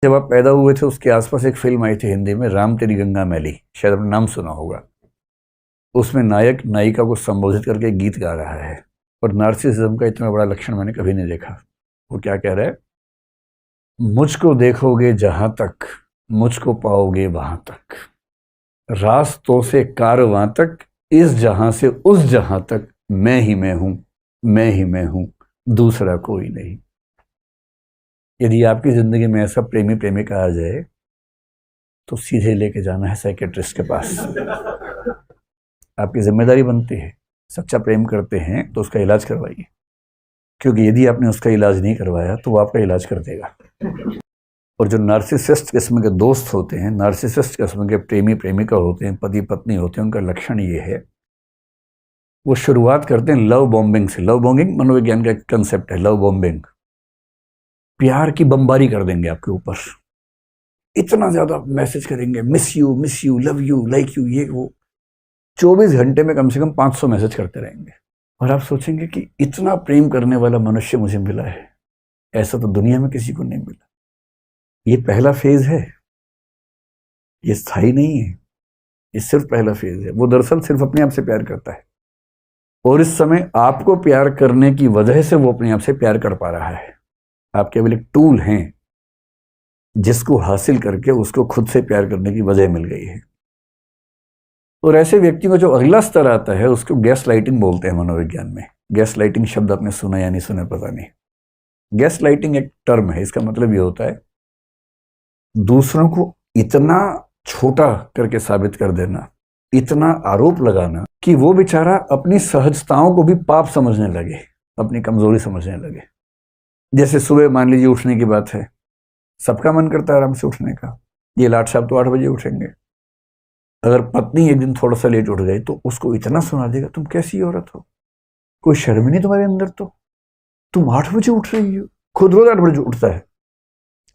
जब आप पैदा हुए थे उसके आसपास एक फिल्म आई थी हिंदी में, राम तेरी गंगा मैली, शायद आपने नाम सुना होगा। उसमें नायक नायिका को संबोधित करके गीत गा रहा है, और नार्सिसिज्म का इतना बड़ा लक्षण मैंने कभी नहीं देखा। वो क्या कह रहा है, मुझको देखोगे जहां तक, मुझको पाओगे वहां तक, रास्तों से कारवां तक, इस जहां से उस जहां तक, मैं ही मैं हूं, मैं ही मैं हूं, दूसरा कोई नहीं। यदि आपकी जिंदगी में ऐसा प्रेमी प्रेमिका आ जाए तो सीधे लेके जाना है साइकेट्रिस्ट के पास। आपकी जिम्मेदारी बनती है। सच्चा प्रेम करते हैं तो उसका इलाज करवाइए, क्योंकि यदि आपने उसका इलाज नहीं करवाया तो वो आपका इलाज कर देगा। और जो नार्सिसिस्ट किस्म के दोस्त होते हैं, नार्सिसिस्ट किस्म के प्रेमी प्रेमिका होते हैं, पति पत्नी होते हैं, उनका लक्षण ये है, वो शुरुआत करते हैं लव बॉम्बिंग से। लव बॉम्बिंग मनोविज्ञान का एक कंसेप्ट है, लव बॉम्बिंग। प्यार की बमबारी कर देंगे आपके ऊपर, इतना ज्यादा मैसेज करेंगे, miss you, love you, like you, ये वो। 24 घंटे में कम से कम 500 मैसेज करते रहेंगे। और आप सोचेंगे कि इतना प्रेम करने वाला मनुष्य मुझे मिला है, ऐसा तो दुनिया में किसी को नहीं मिला। ये पहला फेज है, ये स्थायी नहीं है, ये सिर्फ पहला फेज है। वो दरअसल सिर्फ अपने आप से प्यार करता है, और इस समय आपको प्यार करने की वजह से वो अपने आप से प्यार कर पा रहा है। आप केवल एक टूल हैं जिसको हासिल करके उसको खुद से प्यार करने की वजह मिल गई है। और ऐसे व्यक्ति को जो अगला स्तर आता है उसको गैस लाइटिंग बोलते हैं मनोविज्ञान में। गैस लाइटिंग शब्द आपने सुना या नहीं सुना पता नहीं। गैस लाइटिंग एक टर्म है, इसका मतलब ये होता है दूसरों को इतना छोटा करके साबित कर देना, इतना आरोप लगाना कि वो बेचारा अपनी सहजताओं को भी पाप समझने लगे, अपनी कमजोरी समझने लगे। जैसे सुबह मान लीजिए उठने की बात है, सबका मन करता है आराम से उठने का। ये लाट साहब तो 8 बजे उठेंगे। अगर पत्नी एक दिन थोड़ा सा लेट उठ गई तो उसको इतना सुना देगा, तुम कैसी औरत हो, कोई शर्म नहीं तुम्हारे अंदर, तो तुम 8 बजे उठ रही हो। खुद रोज 8 बजे उठता है,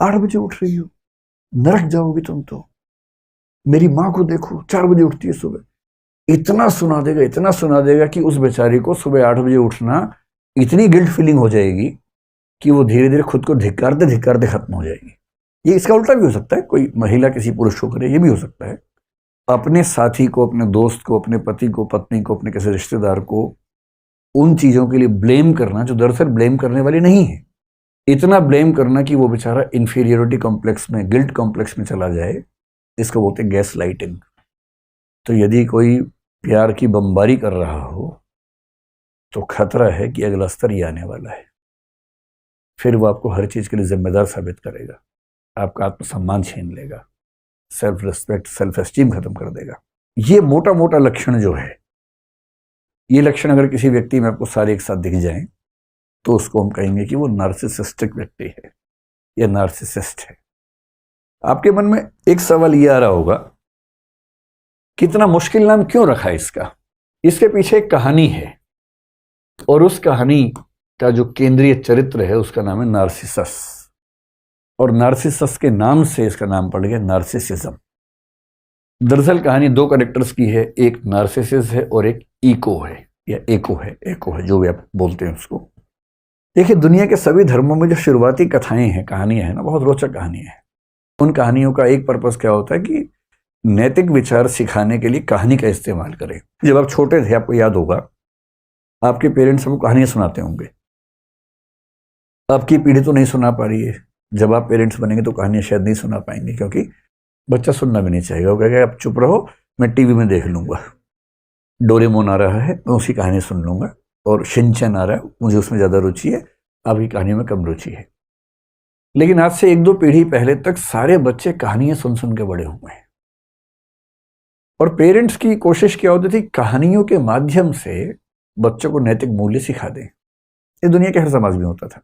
8 बजे उठ रही हो, नरक जाओगी तुम तो। मेरी माँ को देखो 4 बजे उठती है सुबह। इतना सुना देगा, इतना सुना देगा कि उस बेचारी को सुबह 8 बजे उठना इतनी गिल्ट फीलिंग हो जाएगी कि वो धीरे धीरे खुद को धिक्कारते धिक्कारते खत्म हो जाएगी। ये इसका उल्टा भी हो सकता है, कोई महिला किसी पुरुष को करे, ये भी हो सकता है। अपने साथी को, अपने दोस्त को, अपने पति को, पत्नी को, अपने किसी रिश्तेदार को उन चीजों के लिए ब्लेम करना जो दरअसल ब्लेम करने वाली नहीं है, इतना ब्लेम करना कि वो बेचारा इंफीरियोरिटी कॉम्प्लेक्स में, गिल्ट कॉम्प्लेक्स में चला जाए, इसको बोलते हैं गैस लाइटिंग। तो यदि कोई प्यार की बमबारी कर रहा हो तो खतरा है कि अगला स्तर ही आने वाला है। फिर वो आपको हर चीज के लिए जिम्मेदार साबित करेगा, आपका आत्मसम्मान छीन लेगा, सेल्फ रिस्पेक्ट, सेल्फ एस्टीम खत्म कर देगा। ये मोटा मोटा लक्षण जो है, ये लक्षण अगर किसी व्यक्ति में आपको सारे एक साथ दिख जाएं तो उसको हम कहेंगे कि वो नार्सिसिस्टिक व्यक्ति है या नार्सिसिस्ट है। आपके मन में एक सवाल ये आ रहा होगा, कितना मुश्किल नाम क्यों रखा है इसका? इसके पीछे एक कहानी है, और उस कहानी का जो केंद्रीय चरित्र है उसका नाम है नार्सिसस। और नार्सिसस के नाम से इसका नाम पड़ गया नार्सिसिज्म। दरअसल कहानी 2 कैरेक्टर्स की है, एक नार्सिसिस है और एक ईको है, या एको है, जो भी आप बोलते हैं उसको। देखिए, दुनिया के सभी धर्मों में जो शुरुआती कथाएं हैं, कहानियां हैं ना, बहुत रोचक कहानियां हैं। उन कहानियों का एक पर्पस क्या होता है कि नैतिक विचार सिखाने के लिए कहानी का इस्तेमाल करें। जब आप छोटे थे, आपको याद होगा, आपके पेरेंट्स आपको कहानियां सुनाते होंगे। आपकी पीढ़ी तो नहीं सुना पा रही है, जब आप पेरेंट्स बनेंगे तो कहानियां शायद नहीं सुना पाएंगे, क्योंकि बच्चा सुनना भी नहीं चाहेगा। वो कहेगा आप चुप रहो, मैं टीवी में देख लूंगा, डोरेमोन आ रहा है मैं उसकी कहानी सुन लूंगा, और शिनचैन आ रहा है मुझे उसमें ज्यादा रुचि है, आपकी कहानी में कम रुचि है। लेकिन आज से 1-2 पीढ़ी पहले तक सारे बच्चे कहानियां सुन सुन के बड़े हुए हैं। और पेरेंट्स की कोशिश क्या होती थी, कहानियों के माध्यम से बच्चों को नैतिक मूल्य सिखा दें। ये दुनिया के हर समाज में होता था।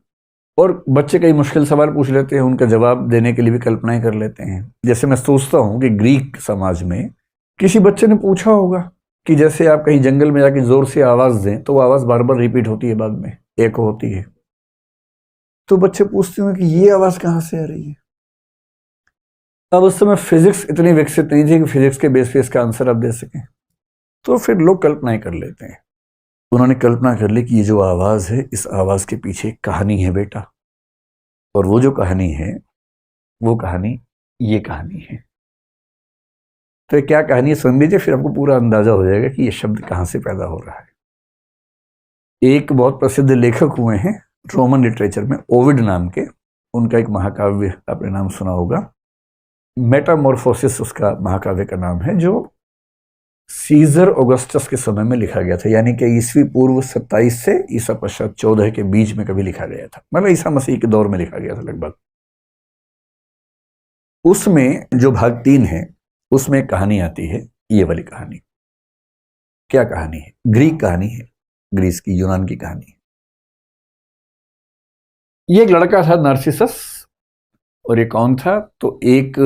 और बच्चे कई मुश्किल सवाल पूछ लेते हैं, उनका जवाब देने के लिए भी कल्पनाएं कर लेते हैं। जैसे मैं सोचता हूं कि ग्रीक समाज में किसी बच्चे ने पूछा होगा कि जैसे आप कहीं जंगल में जाके जोर से आवाज दें तो वो आवाज बार बार रिपीट होती है, बाद में एको होती है। तो बच्चे पूछते होंगे कि ये आवाज कहां से आ रही है। अब उस समय फिजिक्स इतनी विकसित नहीं थी कि फिजिक्स के बेस पे इसका आंसर आप दे सकें, तो फिर लोग कल्पनाएं कर लेते हैं। उन्होंने कल्पना कर ली कि ये जो आवाज है, इस आवाज के पीछे एक कहानी है बेटा, और वो जो कहानी है वो कहानी ये कहानी है। तो ये क्या कहानी है सुन लीजिए, फिर आपको पूरा अंदाजा हो जाएगा कि ये शब्द कहाँ से पैदा हो रहा है। एक बहुत प्रसिद्ध लेखक हुए हैं रोमन लिटरेचर में, ओविड नाम के, उनका एक महाकाव्य आपने नाम सुना होगा, मेटामॉर्फोसिस उसका महाकाव्य का नाम है, जो सीजर ऑगस्टस के समय में लिखा गया था, यानी कि ईस्वी पूर्व 27 से ईसा पश्चात 14 के बीच में कभी लिखा गया था, मतलब ईसा मसीह के दौर में लिखा गया था लगभग। उसमें जो भाग 3 है उसमें एक कहानी आती है, ये वाली कहानी। क्या कहानी है? ग्रीक कहानी है, ग्रीस की, यूनान की कहानी है। ये एक लड़का था नार्सिसस, और ये कौन था? तो एक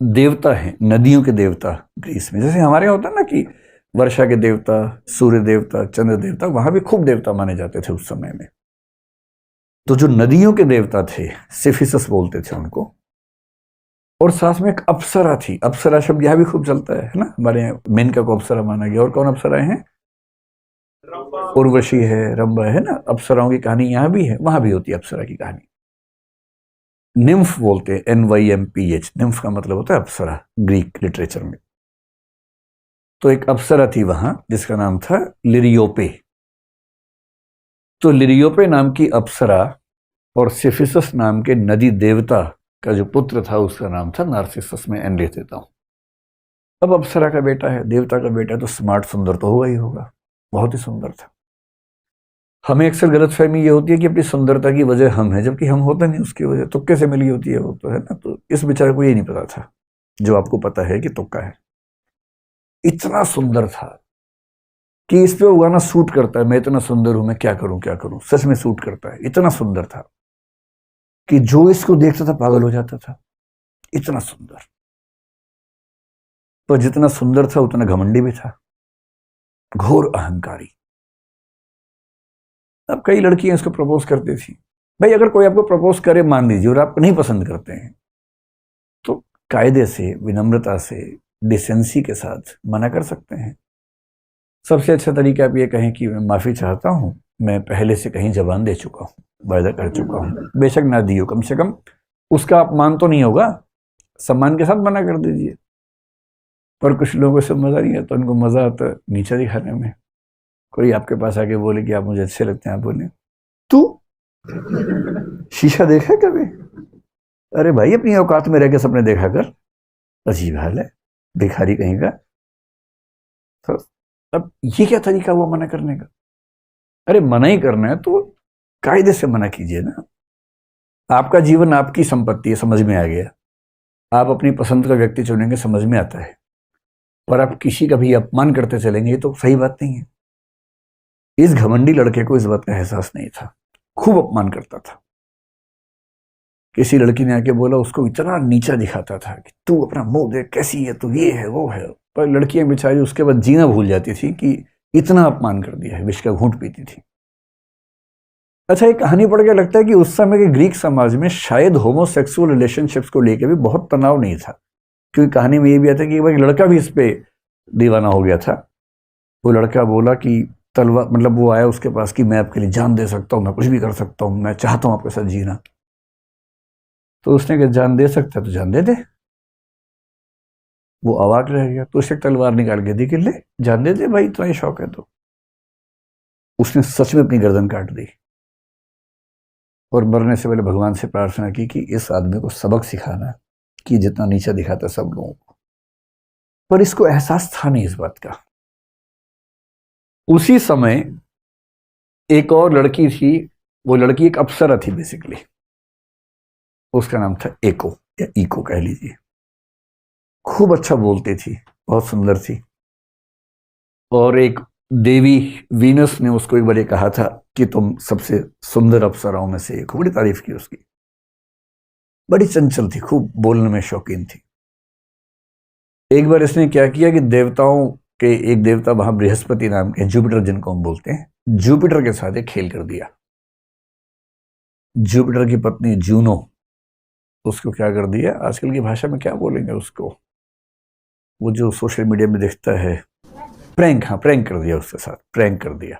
देवता है, नदियों के देवता ग्रीस में, जैसे हमारे यहाँ होता है ना कि वर्षा के देवता, सूर्य देवता, चंद्र देवता, वहां भी खूब देवता माने जाते थे उस समय में। तो जो नदियों के देवता थे, सिफिसस बोलते थे उनको, और साथ में एक अप्सरा थी। अप्सरा शब्द यहां भी खूब चलता है ना, हमारे यहाँ मेनका को अप्सरा माना गया। और कौन अप्सराएं हैं? उर्वशी है, रंभा है ना। अप्सराओं की कहानी यहां भी है, वहां भी होती है अप्सरा की कहानी। निम्फ बोलते हैं, NYMPH, निम्फ का मतलब होता है अप्सरा ग्रीक लिटरेचर में। तो एक अप्सरा थी वहां जिसका नाम था लिरियोपे। तो लिरियोपे नाम की अप्सरा और सिफिसस नाम के नदी देवता का जो पुत्र था उसका नाम था नार्सिसस, में एन लिख देता हूं। अब अप्सरा का बेटा है, देवता का बेटा है, तो स्मार्ट, सुंदर तो होगा ही होगा, बहुत ही सुंदर था। हमें अक्सर गलतफहमी ये होती है कि अपनी सुंदरता की वजह हम हैं, जबकि हम होते नहीं उसकी वजह, तुक्के से मिली होती है वो, तो है ना। तो इस बेचारे को ये नहीं पता था जो आपको पता है कि तुक्का है। इतना सुंदर था कि इस पे वो गाना सूट करता है, मैं इतना सुंदर हूं, मैं क्या करूं क्या करूं, सच में सूट करता है। इतना सुंदर था कि जो इसको देखता था पागल हो जाता था, इतना सुंदर। तो जितना सुंदर था उतना घमंडी भी था, घोर अहंकारी। अब कई लड़कियां इसको प्रपोज करती थी। भाई अगर कोई आपको प्रपोज करे, मान लीजिए, और आप नहीं पसंद करते हैं, तो कायदे से, विनम्रता से, डिसेंसी के साथ मना कर सकते हैं। सबसे अच्छा तरीका आप ये कहें कि मैं माफी चाहता हूं, मैं पहले से कहीं जबान दे चुका हूं, वायदा कर चुका हूं, बेशक ना दियो, कम से कम उसका अपमान तो नहीं होगा, सम्मान के साथ मना कर दीजिए। पर कुछ लोगों से मजा नहीं आता, उनको मजा आता है नीचा दिखाने में। कोई आपके पास आके बोले कि आप मुझे अच्छे लगते हैं, आप बोले तू शीशा देखा है कभी? अरे भाई अपनी औकात में रह के सपने देखा कर, अजीब हाल है, भिखारी कहीं का। तो अब ये क्या तरीका हुआ मना करने का? अरे मना ही करना है तो कायदे से मना कीजिए ना। आपका जीवन आपकी संपत्ति है, समझ में आ गया। आप अपनी पसंद का व्यक्ति चुनेंगे, समझ में आता है। पर आप किसी का भी अपमान करते चलेंगे, ये तो सही बात नहीं है। इस घमंडी लड़के को इस बात का एहसास नहीं था, खूब अपमान करता था। किसी लड़की ने आके बोला, उसको इतना नीचा दिखाता था कि तू अपना मुंह देख, कैसी है तू, ये है वो है। पर लड़कियां बेचारी उसके बाद जीना भूल जाती थी कि इतना अपमान कर दिया है, विष का घूंट पीती थी। अच्छा, एक कहानी पढ़ के लगता है कि उस समय के ग्रीक समाज में शायद होमोसेक्सुअल रिलेशनशिप्स को लेकर भी बहुत तनाव नहीं था, क्योंकि कहानी में ये भी आता है कि एक लड़का भी इस पे दीवाना हो गया था। वो लड़का बोला कि तलवार, मतलब वो आया उसके पास कि मैं आपके लिए जान दे सकता हूँ, मैं कुछ भी कर सकता हूँ, मैं चाहता हूँ आपके साथ जीना। तो उसने कहा जान दे सकता है तो जान दे दे। वो अवाक रह गया, तो उसने तलवार निकाल के दी कि ले जान दे दे भाई, इतना ही शौक है तो। उसने सच में अपनी गर्दन काट दी और मरने से पहले भगवान से प्रार्थना की कि इस आदमी को सबक सिखाना कि जितना नीचा दिखाता सब लोगों को। पर इसको एहसास था नहीं इस बात का। उसी समय एक और लड़की थी, वो लड़की एक अप्सरा थी बेसिकली, उसका नाम था एको या इको कह लीजिए। खूब अच्छा बोलती थी, बहुत सुंदर थी। और एक देवी वीनस ने उसको एक बार ये कहा था कि तुम सबसे सुंदर अप्सराओं में से एक हो, बड़ी तारीफ की उसकी। बड़ी चंचल थी, खूब बोलने में शौकीन थी। एक बार इसने क्या किया कि देवताओं के एक देवता वहां बृहस्पति नाम के, जुपिटर जिनको हम बोलते हैं, जुपिटर के साथ एक खेल कर दिया। जुपिटर की पत्नी जूनो, उसको क्या कर दिया, आजकल की भाषा में क्या बोलेंगे उसको, वो जो सोशल मीडिया में दिखता है, प्रैंक, हाँ प्रैंक कर दिया, उसके साथ प्रैंक कर दिया।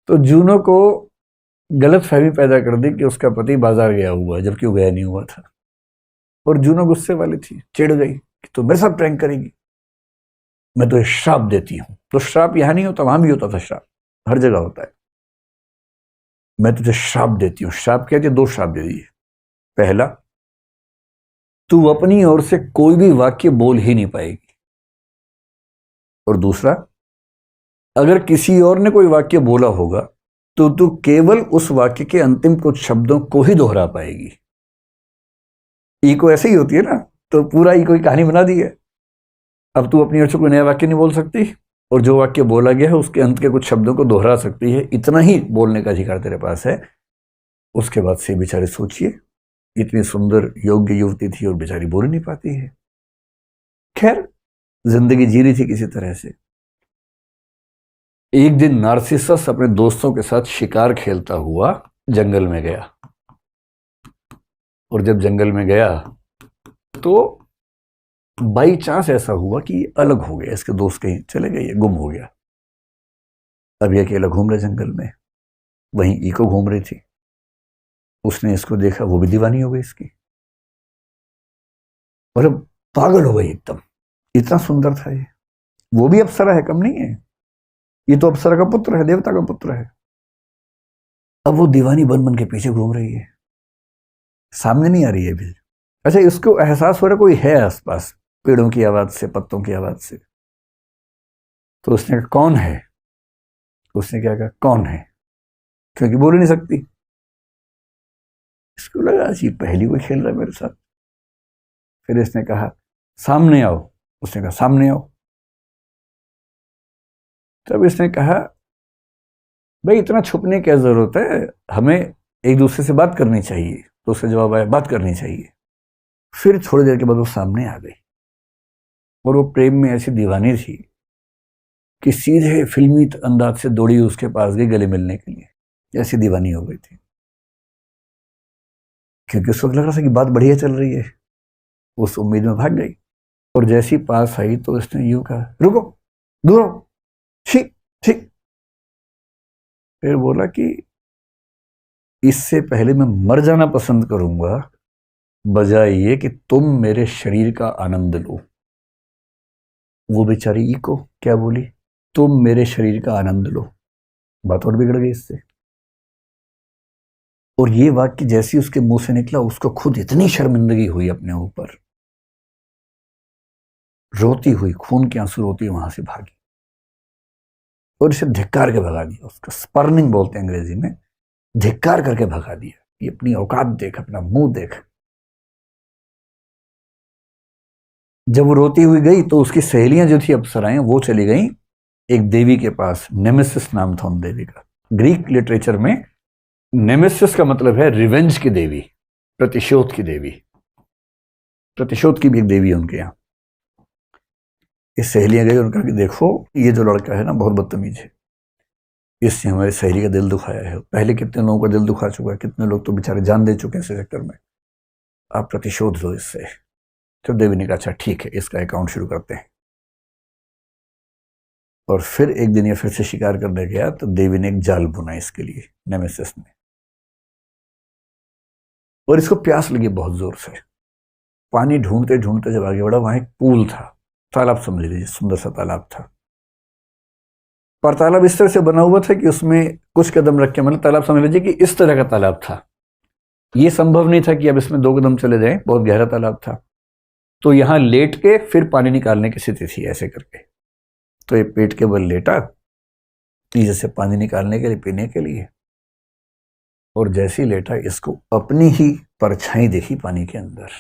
तो जूनो को गलत फहमी पैदा कर दी कि उसका पति बाजार गया हुआ है, जबकि वो गया नहीं हुआ था। और जूनो गुस्से वाली थी, चिढ़ गई कि तू मेरे साथ प्रैंक करेगी, मैं तुझे श्राप देती हूं। तो श्राप यहां नहीं होता, वहां भी होता था श्राप, हर जगह होता है। मैं तुझे श्राप देती हूं। श्राप क्या थी? 2 श्राप दे दिए। पहला, तू अपनी ओर से कोई भी वाक्य बोल ही नहीं पाएगी। और दूसरा, अगर किसी और ने कोई वाक्य बोला होगा तो तू केवल उस वाक्य के अंतिम कुछ शब्दों को ही दोहरा पाएगी। इको ऐसे ही होती है ना, तो पूरा इको की कहानी बना दी है। अब तू अपनी ओर से कोई नया वाक्य नहीं बोल सकती, और जो वाक्य बोला गया है उसके अंत के कुछ शब्दों को दोहरा सकती है, इतना ही बोलने का अधिकार तेरे पास है। उसके बाद से बेचारे सोचिए, इतनी सुंदर योग्य युवती थी और बेचारी बोल नहीं पाती है। खैर, जिंदगी जी रही थी किसी तरह से। एक दिन नार्सिसस अपने दोस्तों के साथ शिकार खेलता हुआ जंगल में गया, और जब जंगल में गया तो बाई चांस ऐसा हुआ कि अलग हो गया, इसके दोस्त कहीं चले गए, गुम हो गया। अब ये अकेला घूम रहे जंगल में, वहीं इको घूम रही थी। उसने इसको देखा, वो भी दीवानी हो गई इसकी, मतलब पागल हो गई एकदम। इतना सुंदर था ये, वो भी अप्सरा है, कम नहीं है। ये तो अप्सरा का पुत्र है, देवता का पुत्र है। अब वो दीवानी बन बन के पीछे घूम रही है, सामने नहीं आ रही है भी। अच्छा, इसको एहसास हो रहा कोई है आसपास, पेड़ों की आवाज से, पत्तों की आवाज से। तो उसने कहा कौन है? उसने क्या कहा, कौन है, क्योंकि बोल नहीं सकती। इसको लगा जी पहली कोई खेल रहा है मेरे साथ। फिर इसने कहा सामने आओ। उसने कहा सामने आओ। तब इसने कहा भाई इतना छुपने की क्या जरूरत है, हमें एक दूसरे से बात करनी चाहिए। तो उसका जवाब आया बात करनी चाहिए। फिर थोड़ी देर के बाद वो सामने आ गई, और वो प्रेम में ऐसी दीवानी थी कि सीधे फिल्मी अंदाज से दौड़ी उसके पास गई गले मिलने के लिए। ऐसी दीवानी हो गई थी, क्योंकि उस वक्त लग रहा था कि बात बढ़िया चल रही है। उस उम्मीद में भाग गई, और जैसी पास आई तो उसने यूं कहा रुको, दूर हो, ठीक ठीक। फिर बोला कि इससे पहले मैं मर जाना पसंद करूंगा बजाय ये कि तुम मेरे शरीर का आनंद लो। वो बेचारी इको क्या बोली, तुम मेरे शरीर का आनंद लो। बात और बिगड़ गई इससे। और ये वाक्य जैसी उसके मुंह से निकला, उसको खुद इतनी शर्मिंदगी हुई अपने ऊपर, रोती हुई, खून के आंसू रोती वहां से भागी, और इसे धिक्कार के भगा दिया। उसका स्पर्निंग बोलते हैं अंग्रेजी में, धिक्कार करके भगा दिया। ये अपनी औकात देख, अपना मुंह देख। जब वो रोती हुई गई तो उसकी सहेलियां जो थी अप्सराएं, वो चली गई एक देवी के पास। नेमेसिस नाम था उन देवी का। ग्रीक लिटरेचर में नेमेसिस का मतलब है रिवेंज की देवी, प्रतिशोध की देवी। प्रतिशोध की भी एक देवी है उनके यहाँ। ये सहेलियां गई, उनका कि देखो ये जो लड़का है ना बहुत बदतमीज है, इसने हमारी सहेली का दिल दुखाया है। पहले कितने लोगों का दिल दुखा चुका है, कितने लोग तो बेचारे जान दे चुके हैं इस चक्कर में। आप प्रतिशोध लो इससे। तो देवी ने कहा अच्छा ठीक है, इसका अकाउंट शुरू करते हैं। और फिर एक दिन ये फिर से शिकार करने गया, तो देवी ने एक जाल बुना इसके लिए, नेमेसिस ने। और इसको प्यास लगी बहुत जोर से। पानी ढूंढते ढूंढते जब आगे बढ़ा, वहां एक पूल था, तालाब समझ लीजिए, सुंदर सा तालाब था। पर तालाब इस तरह से बना हुआ था कि उसमें कुछ कदम रख के, मतलब तालाब समझ लीजिए कि इस तरह का तालाब था। यह संभव नहीं था कि अब इसमें 2 कदम चले जाएं, बहुत गहरा तालाब था। तो यहां लेट के फिर पानी निकालने की स्थिति थी, ऐसे करके। तो ये पेट के बल लेटा नीचे से पानी निकालने के लिए, पीने के लिए। और जैसे ही लेटा, इसको अपनी ही परछाई देखी पानी के अंदर।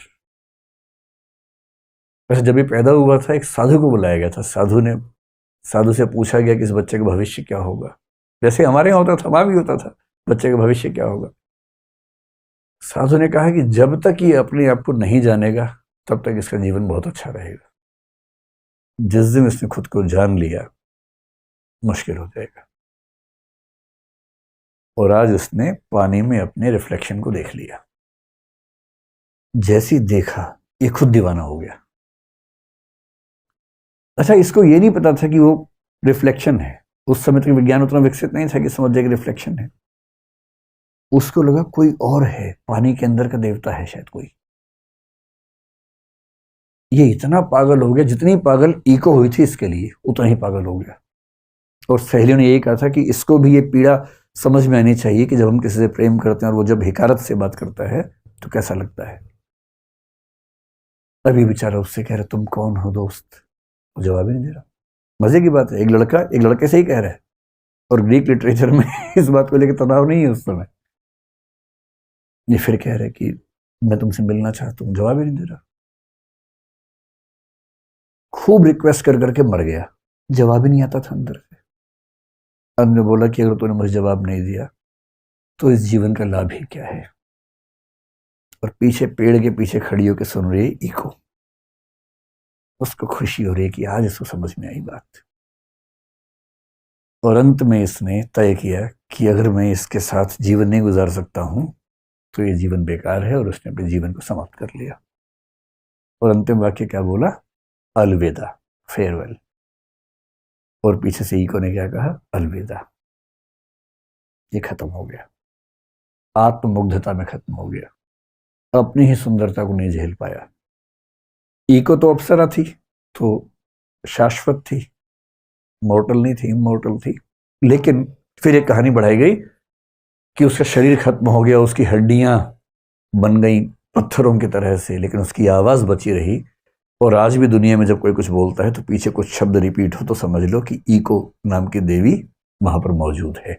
वैसे जब ये पैदा हुआ था, एक साधु को बुलाया गया था। साधु से पूछा गया कि इस बच्चे का भविष्य क्या होगा। जैसे हमारे यहाँ होता था, वहां भी होता था, बच्चे का भविष्य क्या होगा। साधु ने कहा कि जब तक ये अपने आप को नहीं जानेगा तब तक इसका जीवन बहुत अच्छा रहेगा। जिस दिन इसने खुद को जान लिया, मुश्किल हो जाएगा। और आज उसने पानी में अपने रिफ्लेक्शन को देख लिया। जैसी देखा, ये खुद दीवाना हो गया। अच्छा, इसको ये नहीं पता था कि वो रिफ्लेक्शन है। उस समय तक विज्ञान उतना विकसित नहीं था कि समझ जाए कि रिफ्लेक्शन है। उसको लगा कोई और है, पानी के अंदर का देवता है शायद कोई। ये इतना पागल हो गया, जितनी पागल ईको हुई थी इसके लिए उतना ही पागल हो गया। और सहेलियों ने यही कहा था कि इसको भी ये पीड़ा समझ में आनी चाहिए कि जब हम किसी से प्रेम करते हैं और वो जब हिकारत से बात करता है तो कैसा लगता है। अभी बेचारा उससे कह रहा तुम कौन हो दोस्त, वो जवाब ही नहीं दे रहा। मजे की बात है, एक लड़का एक लड़के से ही कह रहा है, और ग्रीक लिटरेचर में इस बात को लेकर तनाव नहीं है उस समय। ये फिर कह रहे कि मैं तुमसे मिलना चाहता हूं, जवाब ही नहीं दे रहा। खूब रिक्वेस्ट कर करके मर गया, जवाब ही नहीं आता था अंदर से। अंत में बोला कि अगर तूने मुझे जवाब नहीं दिया तो इस जीवन का लाभ ही क्या है। और पीछे पेड़ के पीछे खड़ी होकर सुन रही ईको, उसको खुशी हो रही है कि आज इसको समझ में आई बात। और अंत में इसने तय किया कि अगर मैं इसके साथ जीवन नहीं गुजार सकता हूं तो ये जीवन बेकार है, और उसने अपने जीवन को समाप्त कर लिया। और अंतिम वाक्य क्या बोला, अलविदा, फेयरवेल। और पीछे से ईको ने क्या कहा, अलविदा। ये खत्म हो गया, आत्ममुग्धता में खत्म हो गया, अपनी ही सुंदरता को नहीं झेल पाया। ईको तो अप्सरा थी, तो शाश्वत थी, मॉर्टल नहीं थी, इमॉर्टल थी। लेकिन फिर एक कहानी बढ़ाई गई कि उसका शरीर खत्म हो गया, उसकी हड्डियां बन गई पत्थरों की तरह से, लेकिन उसकी आवाज बची रही। और आज भी दुनिया में जब कोई कुछ बोलता है तो पीछे कुछ शब्द रिपीट हो तो समझ लो कि ईको नाम की देवी वहां पर मौजूद है।